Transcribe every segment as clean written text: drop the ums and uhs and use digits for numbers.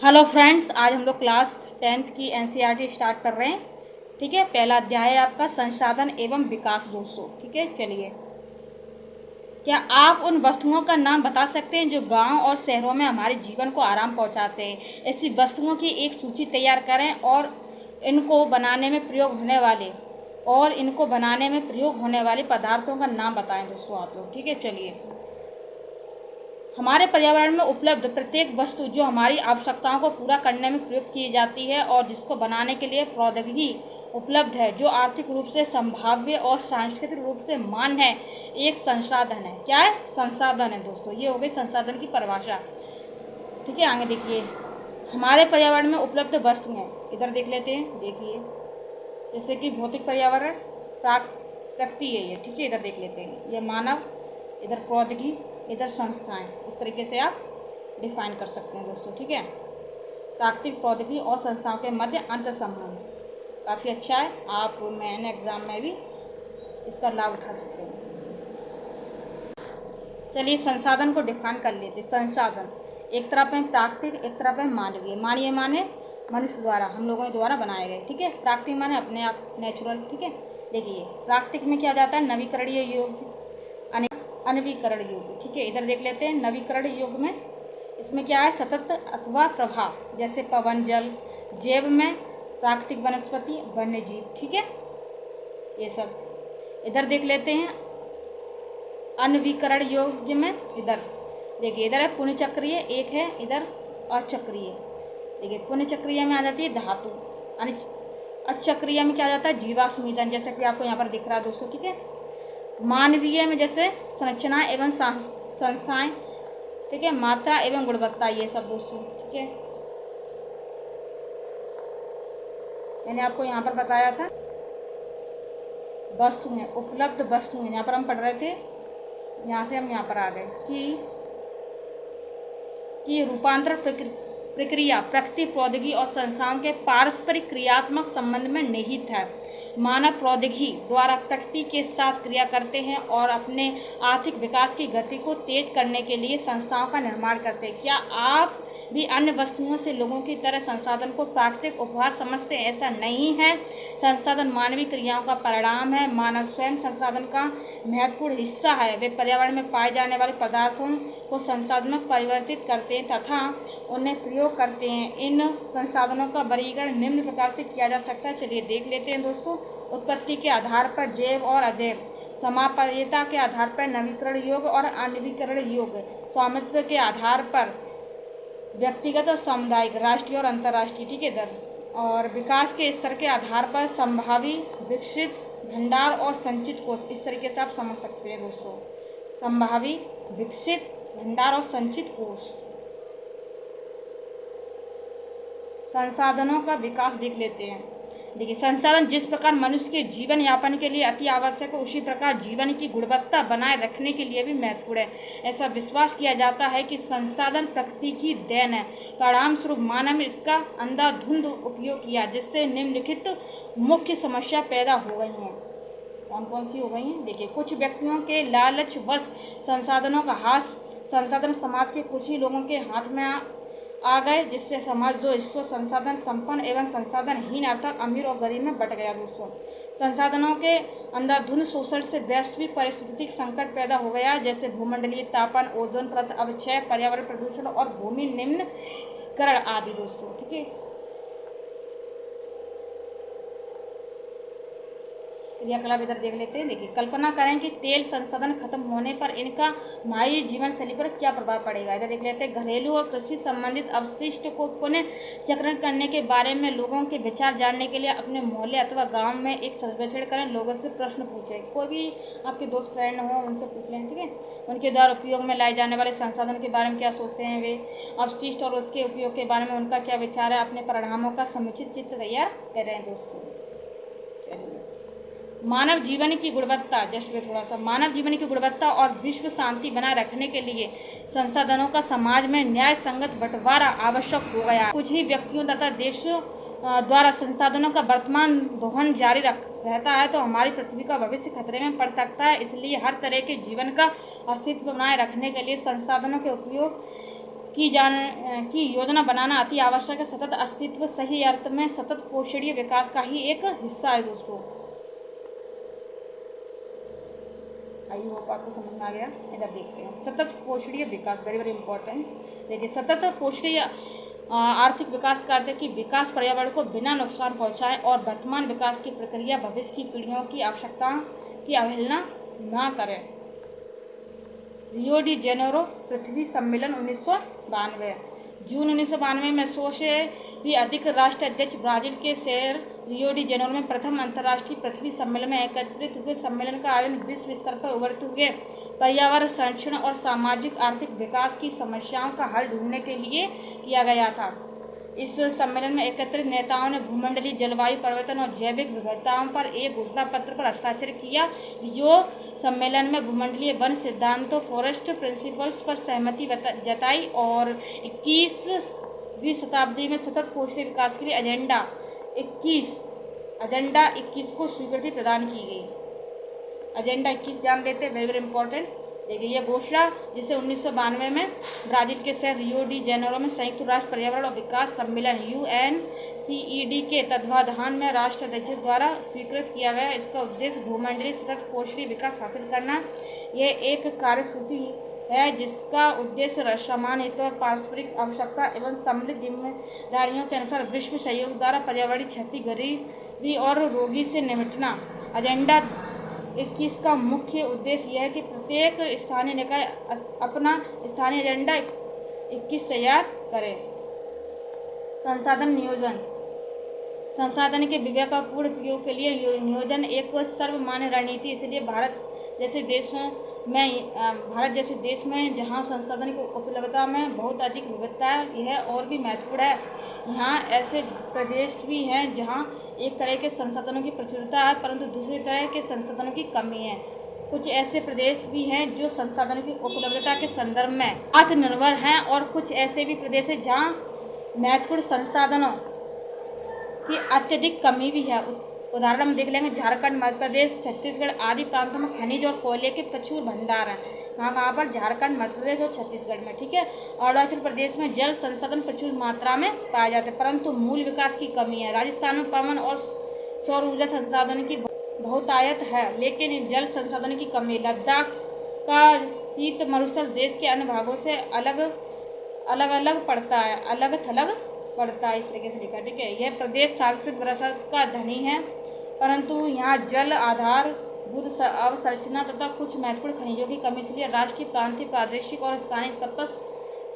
Hello friends, आज हम लोग क्लास 10th की एनसीईआरटी स्टार्ट कर रहे हैं। ठीक है, पहला अध्याय है आपका संसाधन एवं विकास दोस्तों। ठीक है, चलिए, क्या आप उन वस्तुओं का नाम बता सकते हैं जो गांव और शहरों में हमारे जीवन को आराम पहुंचाते हैं। ऐसी वस्तुओं की एक सूची तैयार करें और इनको बनाने में प्रयोग होने वाले पदार्थों का नाम बताएं दोस्तों आप लोग। ठीक है, चलिए, हमारे पर्यावरण में उपलब्ध प्रत्येक वस्तु जो हमारी आवश्यकताओं को पूरा करने में प्रयुक्त की जाती है और जिसको बनाने के लिए प्रौद्योगिकी उपलब्ध है, जो आर्थिक रूप से संभाव्य और सांस्कृतिक रूप से मान्य है, एक संसाधन है। क्या है? संसाधन है दोस्तों। ये हो गई संसाधन की परिभाषा। ठीक है, आगे देखिए, हमारे पर्यावरण में उपलब्ध वस्तुएं इधर देख लेते हैं। देखिए, जैसे कि भौतिक पर्यावरण, प्रकृति है ये। ठीक है, इधर देख लेते हैं, ये मानव, इधर प्रौद्योगिकी, इधर संस्थाएं। इस तरीके से आप डिफाइन कर सकते हैं दोस्तों। ठीक है, प्राकृतिक, प्रौद्योगिकी और संस्थाओं के मध्य अंतर संबंध काफ़ी अच्छा है। आप मेन एग्जाम में भी इसका लाभ उठा सकते हैं। चलिए, संसाधन को डिफाइन कर लेते हैं। संसाधन एक तरफ है प्राकृतिक, एक तरफ है मानवीय। मानवीय माने मनुष्य द्वारा, हम लोगों द्वारा बनाए गए। ठीक है, प्राकृतिक माने अपने आप नेचुरल। ठीक है, देखिए, प्राकृतिक में क्या जाता है? नवीकरणीय योग्य, अनवीकरण युग। ठीक है, इधर देख लेते हैं। नवीकरण युग में इसमें क्या है? सतत अथवा प्रभाव, जैसे पवन, जल। जैव में प्राकृतिक, वनस्पति, वन्य जीव। ठीक है, ये सब। इधर देख लेते हैं अनवीकरण योग्य में। इधर देखिए, इधर है पुण्यचक्रीय, एक है इधर अचक्रीय। देखिए, पुण्यचक्रीय में आ जाती है धातु, अचक्रीय में क्या आ जाता है? जीवाश्म ईंधन, जैसे कि आपको यहाँ पर दिख रहा है दोस्तों। ठीक है, मानवीय में जैसे संरचनाएं एवं संस्थाएं। ठीक है, मात्रा एवं गुणवत्ता, ये सब दोस्तों। ठीक है, मैंने आपको यहाँ पर बताया था वस्तुएं, उपलब्ध वस्तुएं, यहाँ पर हम पढ़ रहे थे, यहाँ से हम यहाँ पर आ गए कि रूपांतरण प्रक्रिया प्रकृति, प्रौद्योगिकी और संस्थाओं के पारस्परिक क्रियात्मक संबंध में निहित है। मानव प्रौद्योगिकी द्वारा प्रकृति के साथ क्रिया करते हैं और अपने आर्थिक विकास की गति को तेज करने के लिए संस्थाओं का निर्माण करते हैं। क्या आप भी अन्य वस्तुओं से लोगों की तरह संसाधन को प्राकृतिक उपहार समझते हैं? ऐसा नहीं है। संसाधन मानवीय क्रियाओं का परिणाम है। मानव स्वयं संसाधन का महत्वपूर्ण हिस्सा है। वे पर्यावरण में पाए जाने वाले पदार्थों को संसाधन में परिवर्तित करते हैं तथा उन्हें प्रयोग करते हैं। इन संसाधनों का वर्गीकरण निम्न प्रकार से किया जा सकता है। चलिए देख लेते हैं दोस्तों। उत्पत्ति के आधार पर जैव और अजैव, समाप्यता के आधार पर नवीकरण योग्य और अनवीकरण योग्य, स्वामित्व के आधार पर व्यक्तिगत और सामुदायिक, राष्ट्रीय और अंतर्राष्ट्रीय। ठीक है, दर और विकास के स्तर के आधार पर संभावी, विकसित, भंडार और संचित कोष। इस तरीके से आप समझ सकते हैं दोस्तों। संभावी, विकसित, भंडार और संचित कोष। संसाधनों का विकास देख लेते हैं। देखिए, संसाधन जिस प्रकार मनुष्य के जीवन यापन के लिए अति आवश्यक है, उसी प्रकार जीवन की गुणवत्ता बनाए रखने के लिए भी महत्वपूर्ण है। ऐसा विश्वास किया जाता है कि संसाधन प्रकृति की देन है। परिणाम स्वरूप मानव ने इसका अंधाधुंध उपयोग किया, जिससे निम्नलिखित मुख्य समस्या पैदा हो गई हैं। कौन कौन सी हो गई हैं? देखिए, कुछ व्यक्तियों के लालचवश संसाधनों का हास संसाधन समाज के कुछ ही लोगों के हाथ में आ गए, जिससे समाज जो हिस्सों संसाधन संपन्न एवं संसाधनहीन अर्थात अमीर और गरीब में बट गया दोस्तों। संसाधनों के अंधाधुंध शोषण से वैश्विक पारिस्थितिक संकट पैदा हो गया, जैसे भूमंडलीय तापन, ओजोन परत अवक्षय, पर्यावरण प्रदूषण और भूमि निम्नीकरण आदि दोस्तों। ठीक है, क्रियाकलाप इधर देख लेते हैं। देखिए, कल्पना करें कि तेल संसाधन खत्म होने पर इनका हमारी जीवन शैली पर क्या प्रभाव पड़ेगा। इधर देख लेते हैं। घरेलू और कृषि संबंधित अवशिष्ट को पुनः चक्रण करने के बारे में लोगों के विचार जानने के लिए अपने मोहल्ले अथवा गांव में एक सर्वेक्षण करें। लोगों से प्रश्न पूछें, कोई भी आपके दोस्त फ्रेंड हो उनसे पूछ लें। ठीक है, उनके द्वारा उपयोग में लाए जाने वाले संसाधन के बारे में क्या सोचते हैं वे, अवशिष्ट और उसके उपयोग के बारे में उनका क्या विचार है। अपने परिणामों का समुचित चित्र तैयार करें दोस्तों। मानव जीवन की गुणवत्ता, थोड़ा सा मानव जीवन की गुणवत्ता और विश्व शांति बनाए रखने के लिए संसाधनों का समाज में न्याय संगत बंटवारा आवश्यक हो गया। कुछ ही व्यक्तियों तथा देशों द्वारा संसाधनों का वर्तमान दोहन जारी रहता है तो हमारी पृथ्वी का भविष्य खतरे में पड़ सकता है। इसलिए हर तरह के जीवन का अस्तित्व बनाए रखने के लिए संसाधनों के उपयोग की योजना बनाना अति आवश्यक है। सतत अस्तित्व सही अर्थ में सतत पोषणीय विकास का ही एक हिस्सा है दोस्तों। आई होप आपको समझ में आ गया। इधर देखते हैं सतत पोषणीय विकास, वेरी वेरी इंपॉर्टेंट। देखिए सतत पोषणीय आर्थिक विकास का अर्थ है कि विकास पर्यावरण को बिना नुकसान पहुंचाए और वर्तमान विकास की प्रक्रिया भविष्य की पीढ़ियों की आवश्यकताओं की अवहेलना न करे। रियो डी जेनेरो पृथ्वी सम्मेलन 1992। जून 1992 में 100 से भी अधिक राष्ट्र अध्यक्ष ब्राजील के शहर रियो डी जेनेरो में प्रथम अंतर्राष्ट्रीय पृथ्वी सम्मेलन में एकत्रित हुए। सम्मेलन का आयोजन विश्व स्तर पर उभरते हुए पर्यावरण संरक्षण और सामाजिक आर्थिक विकास की समस्याओं का हल ढूंढने के लिए किया गया था। इस सम्मेलन में एकत्रित नेताओं ने भूमंडलीय जलवायु परिवर्तन और जैविक विविधताओं पर एक घोषणा पत्र पर हस्ताक्षर किया। रियो सम्मेलन में भूमंडलीय वन सिद्धांतों फॉरेस्ट प्रिंसिपल्स पर सहमति जताई और 21वीं शताब्दी में सतत पोषणीय विकास के लिए एजेंडा 21 को स्वीकृति प्रदान की गई। एजेंडा 21 जान लेते हैं, वेरी वेरी इंपॉर्टेंट। देखिए यह घोषणा जिसे 1992 में ब्राजील के शहर रियो डी जेनेरो में संयुक्त राष्ट्र पर्यावरण और विकास सम्मेलन UNCED के तत्वाधान में राष्ट्राध्यक्ष द्वारा स्वीकृत किया गया। इसका उद्देश्य भूमंडलीय सतत पोषणीय विकास हासिल करना। यह एक कार्यसूची है जिसका उद्देश्य समान हित और पारस्परिक आवश्यकता एवं सम्मिलित जिम्मेदारियों के अनुसार विश्व सहयोग द्वारा पर्यावरणीय क्षति, गरीबी और रोगी से निपटना। एजेंडा 21 का मुख्य उद्देश्य यह है कि प्रत्येक स्थानीय निकाय अपना स्थानीय एजेंडा 21 तैयार करे। संसाधन नियोजन। संसाधन के विवेकपूर्ण उपयोग के लिए नियोजन एक सर्वमान्य रणनीति। इसलिए भारत जैसे देश में जहां संसाधन की उपलब्धता में बहुत अधिक विविधता है, यह और भी महत्वपूर्ण है। यहाँ ऐसे प्रदेश भी हैं जहाँ एक तरह के संसाधनों की प्रचुरता है परंतु दूसरी तरह के संसाधनों की कमी है। कुछ ऐसे प्रदेश भी हैं जो संसाधनों की उपलब्धता के संदर्भ में आत्मनिर्भर हैं और कुछ ऐसे भी प्रदेश हैं जहाँ महत्वपूर्ण संसाधनों की अत्यधिक कमी भी है। उदाहरण हम देख लेंगे झारखंड, मध्य प्रदेश, छत्तीसगढ़ आदि प्रांतों में खनिज और कोयले के प्रचुर भंडार हैं। कहाँ पर? झारखंड, मध्य प्रदेश और छत्तीसगढ़ में, ठीक है। अरुणाचल प्रदेश में जल संसाधन प्रचुर मात्रा में पाए जाते हैं परंतु मूल विकास की कमी है। राजस्थान में पवन और सौर ऊर्जा संसाधन की बहुतायत है लेकिन जल संसाधन की कमी। लद्दाख का शीत मरुस्थल देश के अन्य भागों से अलग पड़ता है, अलग थलग पड़ता है, इस तरीके से लिखा, ठीक है। यह प्रदेश सांस्कृतिक विरासत का धनी है परंतु यहाँ जल आधार बुद्ध अवसंरचना तथा कुछ महत्वपूर्ण खनिजों की कमी। इसलिए राष्ट्रीय, प्रांतीय, प्रादेशिक और स्थानीय स्तर पर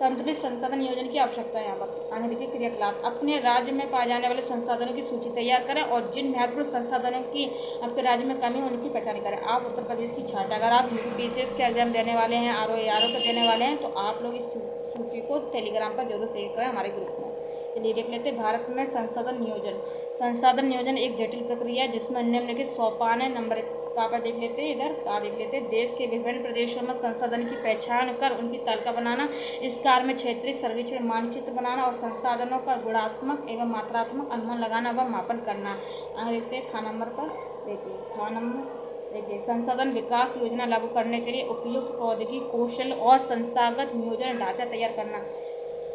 संतुलित संसाधन नियोजन की आवश्यकता है। यहाँ पर आगे देखिए क्रियाकलाप। अपने राज्य में पाए जाने वाले संसाधनों की सूची तैयार करें और जिन महत्वपूर्ण संसाधनों की आपके राज्य में कमी उनकी पहचान करें। आप उत्तर प्रदेश की छात्र, अगर आप UPSC के एग्जाम देने वाले हैं, RO के देने वाले हैं तो आप लोग इस सूची को टेलीग्राम पर जरूर शेयर करें हमारे ग्रुप में। चलिए देख लेते हैं भारत में संसाधन नियोजन। संसाधन नियोजन एक जटिल प्रक्रिया है जिसमें निम्नलिखित सोपान है। नंबर का देख लेते हैं, इधर का देख लेते हैं। देश के विभिन्न प्रदेशों में संसाधन की पहचान कर उनकी तालिका बनाना, इस कार्य में क्षेत्रीय सर्वेक्षण मानचित्र बनाना और संसाधनों का गुणात्मक एवं मात्रात्मक अनुमान लगाना व मापन करना। आगे देखते हैं खा नंबर पर। देखिए संसाधन विकास योजना लागू करने के लिए उपयुक्त प्रौद्योगिकी, कौशल और संस्थागत नियोजन ढांचा तैयार करना।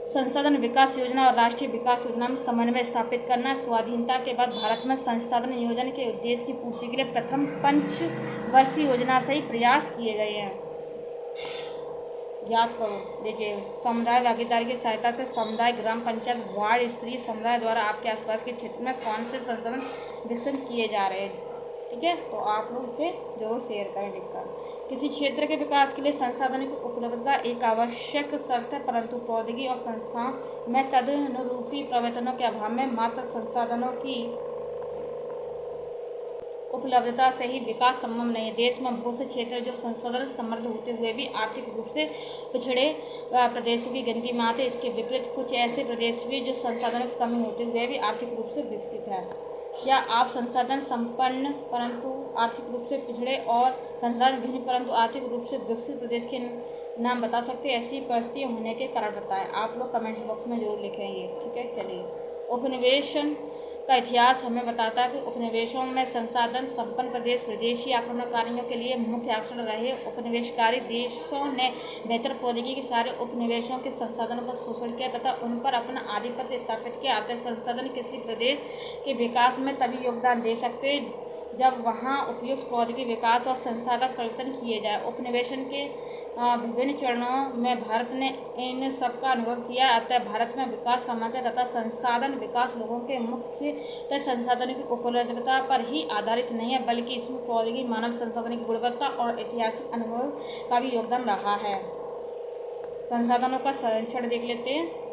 संसाधन विकास योजना और राष्ट्रीय विकास योजना में समन्वय स्थापित करना। स्वाधीनता के बाद भारत में संसाधन नियोजन के उद्देश्य की पूर्ति के लिए प्रथम पंचवर्षीय योजना से ही प्रयास किए गए हैं। याद करो, देखिए समुदाय भागीदारी की सहायता से समुदाय, ग्राम पंचायत, वार्ड स्तरीय समुदाय द्वारा आपके आसपास के क्षेत्र में कौन से संसाधन विकसित किए जा रहे हैं, ठीक है। तो आप लोग इसे जरूर शेयर करें लिखकर। किसी क्षेत्र के विकास के लिए संसाधनों की उपलब्धता एक आवश्यक शर्त है परंतु प्रौद्योगिकी और संस्थाओं में तदनुरूपी प्रवर्तनों के अभाव में मात्र संसाधनों की उपलब्धता से ही विकास संभव नहीं है। देश में बहुत से क्षेत्र जो संसाधन समृद्ध होते हुए भी आर्थिक रूप से पिछड़े प्रदेश भी गिनती में आते। इसके विपरीत कुछ ऐसे प्रदेश भी जो संसाधनों की कमी होते हुए भी आर्थिक रूप से विकसित है। क्या आप संसाधन संपन्न परंतु आर्थिक रूप से पिछड़े और संसाधन विहीन परंतु आर्थिक रूप से विकसित प्रदेश के नाम बता सकते हैं? ऐसी परिस्थितियाँ होने के कारण बताएं। आप लोग कमेंट बॉक्स में जरूर लिखेंगे, ठीक है। चलिए उपनिवेशन का इतिहास हमें बताता है कि उपनिवेशों में संसाधन संपन्न प्रदेश विदेशी आक्रमणकारियों के लिए मुख्य आकर्षण रहे। उपनिवेशकारी देशों ने बेहतर प्रौद्योगिकी के सारे उपनिवेशों के संसाधनों का शोषण किया तथा उन पर अपना आधिपत्य स्थापित किया। अतः संसाधन किसी प्रदेश के विकास में तभी योगदान दे सकते जब वहाँ उपयुक्त प्रौद्योगिकी विकास और संसाधन परिवर्तन किए जाए। उपनिवेशन के विभिन्न चरणों में भारत ने इन सब का अनुभव किया। अतः भारत में विकास सामर्थ्य तथा संसाधन विकास लोगों के मुख्य संसाधनों की उपलब्धता पर ही आधारित नहीं है, बल्कि इसमें प्रौद्योगिकी, मानव संसाधनों की गुणवत्ता और ऐतिहासिक अनुभव का भी योगदान रहा है। संसाधनों का संरक्षण देख लेते हैं।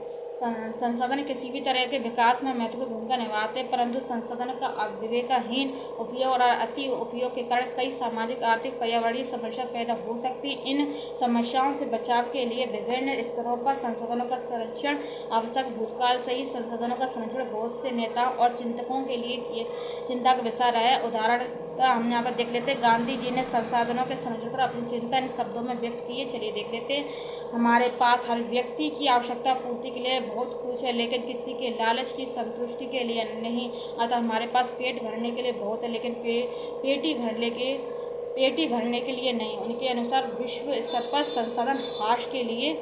संसाधन किसी भी तरह के विकास में महत्वपूर्ण भूमिका निभाते हैं, परंतु संसाधन का अविवेकहीन उपयोग और अति उपयोग के कारण कई सामाजिक, आर्थिक, पर्यावरणीय समस्या पैदा हो सकती है। इन समस्याओं से बचाव के लिए विभिन्न स्तरों पर संसाधनों का संरक्षण आवश्यक। भूतकाल से ही संसाधनों का संरक्षण बहुत से नेताओं और चिंतकों के लिए चिंता का विषय रहा है। उदाहरण हम यहाँ पर देख लेते हैं, गांधी जी ने संसाधनों के संरक्षण पर अपनी चिंता इन शब्दों में व्यक्त की है। चलिए देख लेते हैं। हमारे पास हर व्यक्ति की आवश्यकता पूर्ति के लिए बहुत कुछ है, लेकिन किसी के लालच की संतुष्टि के लिए नहीं। अतः हमारे पास पेट भरने के लिए बहुत है, लेकिन पेटी भरने के लिए नहीं। उनके अनुसार विश्व स्तर पर संसाधन ह्रास के लिए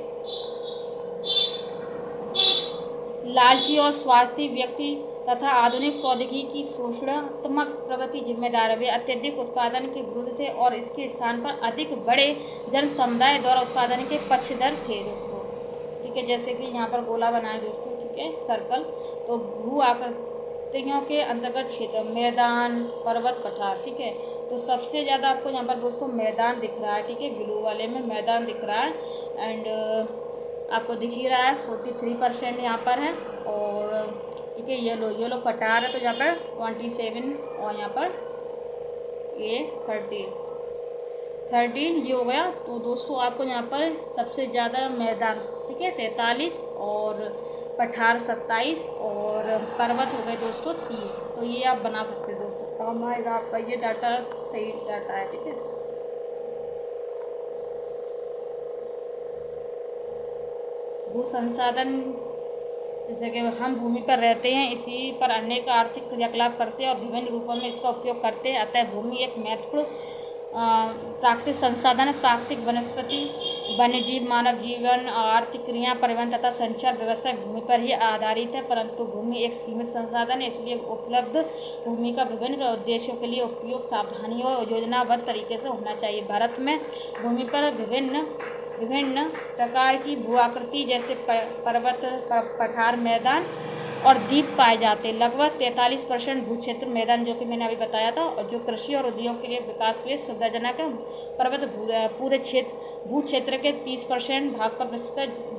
लालची और स्वार्थी व्यक्ति तथा आधुनिक प्रौद्योगिकी की शोषणात्मक प्रगति जिम्मेदार है। वे अत्यधिक उत्पादन के विरुद्ध थे और इसके स्थान पर अधिक बड़े जन समुदाय द्वारा उत्पादन के पक्षधर थे दोस्तों। ठीक है, जैसे कि यहाँ पर गोला बनाए दोस्तों, ठीक है, सर्कल। तो भू आकृतियों के अंतर्गत क्षेत्र, मैदान, पर्वत, पठार। ठीक है, तो सबसे ज़्यादा आपको यहाँ पर दोस्तों मैदान दिख रहा है। ठीक है, ब्लू वाले में मैदान दिख रहा है एंड आपको दिख ही रहा है 43% यहाँ पर है। और ठीक है, येलो पठार है, तो यहाँ पर 27 और यहाँ पर ये 13 ये हो गया। तो दोस्तों आपको यहाँ पर सबसे ज़्यादा मैदान, ठीक है, 43 और पठार 27 और पर्वत हो गए दोस्तों 30। तो ये आप बना सकते हैं दोस्तों, काम आएगा आपका, ये डाटा सही डाटा है। ठीक है, भू संसाधन, जैसे कि हम भूमि पर रहते हैं, इसी पर अनेक आर्थिक क्रियाकलाप करते हैं और विभिन्न रूपों में इसका उपयोग करते हैं। अतः भूमि एक महत्वपूर्ण प्राकृतिक संसाधन, प्राकृतिक वनस्पति, वन्यजीव, मानव जीवन, आर्थिक क्रिया, परिवहन तथा संचार व्यवस्था भूमि पर ही आधारित है। परंतु भूमि एक सीमित संसाधन है, इसलिए उपलब्ध भूमि का विभिन्न उद्देश्यों के लिए उपयोग सावधानियों और योजनाबद्ध तरीके से होना चाहिए। भारत में भूमि पर विभिन्न प्रकार की भू आकृति जैसे पर्वत, पठार, मैदान और द्वीप पाए जाते हैं। लगभग 43% भू क्षेत्र मैदान, जो कि मैंने अभी बताया था, और जो कृषि और उद्योग के लिए विकास के लिए सुविधाजनक है। पर्वत पूरे भू क्षेत्र के 30% भाग पर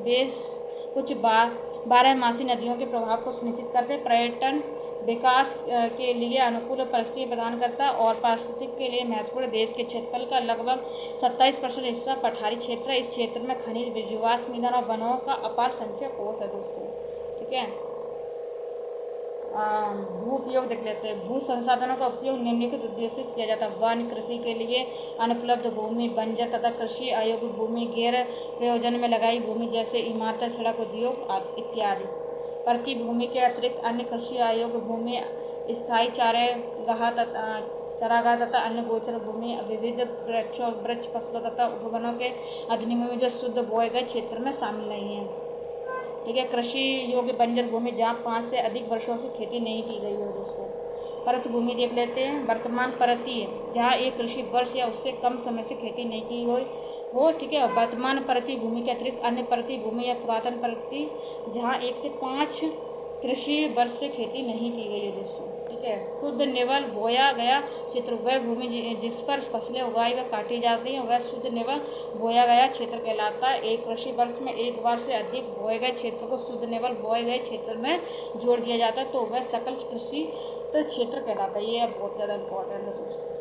बेस कुछ 12मासी नदियों के प्रभाव को सुनिश्चित करते हैं। पर्यटन विकास के लिए अनुकूल परिस्थिति प्रदान करता है और पारिस्थितिक के लिए महत्वपूर्ण। देश के क्षेत्रफल का लगभग 27% हिस्सा पठारी क्षेत्र है। इस क्षेत्र में खनिज, जीवाश्म ईंधन और वनों का अपार संचय कोष है दोस्तों। ठीक है, भू उपयोग देख लेते हैं। भू संसाधनों का उपयोग निम्नलिखित उद्देश्य से किया जाता है। वन, कृषि के लिए अनुपलब्ध भूमि, बंजर तथा कृषि अयोग्य भूमि, गैर प्रयोजन में लगाई भूमि जैसे इमारतें, सड़क, उद्योग इत्यादि। प्रति भूमि के अतिरिक्त अन्य कृषि अयोग्य भूमि, स्थायी चारागाह तथा अन्य गोचर भूमि, विविध वृक्ष फसलों तथा उपवनों के अधिनियम में जो शुद्ध बोए गए क्षेत्र में शामिल नहीं है। ठीक है, कृषि योग्य बंजर भूमि जहाँ 5 से अधिक वर्षों से खेती नहीं की गई हो दोस्तों। परत भूमि देख लेते हैं। वर्तमान परती जहाँ एक कृषि वर्ष या उससे कम समय से खेती नहीं की हो। ठीक है, वर्तमान परती भूमि के अतिरिक्त अन्य परती भूमि या पुरातन परती जहाँ 1 से 5 कृषि वर्ष से खेती नहीं की गई है दोस्तों। ठीक है, शुद्ध निवल बोया गया क्षेत्र वह भूमि जिस पर फसलें उगाई व काटी जाती हैं वह शुद्ध निवल बोया गया क्षेत्र कहलाता है। एक कृषि वर्ष में एक बार से अधिक बोए गए क्षेत्र को शुद्ध निवल बोए गए क्षेत्र में जोड़ दिया जाता है, तो वह सकल कृषि क्षेत्र कहलाता है। ये बहुत ज़्यादा इम्पोर्टेंट है दोस्तों।